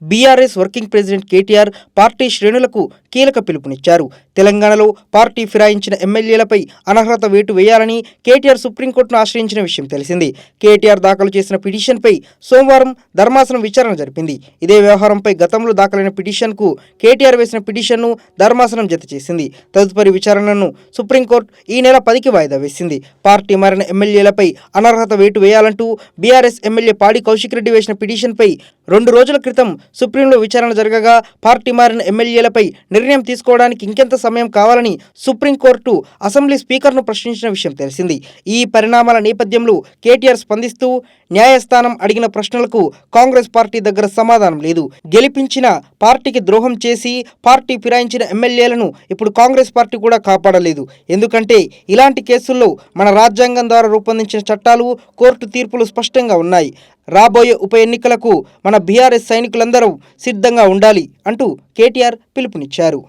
BRS working president KTR party శ్రేణులకు కీలక పిలుపునిచ్చారు. తెలంగాణలో పార్టీ ఫిరాయించిన ఎమ్మెల్యేలపై అనర్హత వేటు వేయాలని కేటీఆర్ సుప్రీంకోర్టును ఆశ్రయించిన విషయం తెలిసింది. కేటీఆర్ దాఖలు చేసిన పిటిషన్పై సోమవారం ధర్మాసనం విచారణ జరిపింది. ఇదే వ్యవహారంపై గతంలో దాఖలైన పిటిషన్కు కేటీఆర్ వేసిన పిటిషన్ను ధర్మాసనం జత చేసింది. తదుపరి విచారణను సుప్రీంకోర్టు ఈ నెల 10కి వాయిదా వేసింది. పార్టీ మారిన ఎమ్మెల్యేలపై అనర్హత వేటు వేయాలంటూ బీఆర్ఎస్ ఎమ్మెల్యే పాడి కౌశిక్ రెడ్డి వేసిన పిటిషన్పై 2 రోజుల క్రితం సుప్రీంలో విచారణ జరగగా పార్టీ మారిన ఎమ్మెల్యేలపై నిర్ణయం తీసుకోవడానికి ఇంకెంత సమయం కావాలని సుప్రీంకోర్టు అసెంబ్లీ స్పీకర్ను ప్రశ్నించిన విషయం తెలిసింది. ఈ పరిణామాల నేపథ్యంలో కేటీఆర్ స్పందిస్తూ న్యాయస్థానం అడిగిన ప్రశ్నలకు కాంగ్రెస్ పార్టీ దగ్గర సమాధానం లేదు. గెలిపించిన పార్టీకి ద్రోహం చేసి పార్టీ ఫిరాయించిన ఎమ్మెల్యేలను ఇప్పుడు కాంగ్రెస్ పార్టీ కూడా కాపాడలేదు. ఎందుకంటే ఇలాంటి కేసుల్లో మన రాజ్యాంగం ద్వారా రూపొందించిన చట్టాలు, కోర్టు తీర్పులు స్పష్టంగా ఉన్నాయి. రాబోయే ఉప ఎన్నికలకు మన బీఆర్ఎస్ సైనికులందరూ సిద్ధంగా ఉండాలి అంటూ కేటీఆర్ పిలుపునిచ్చారు.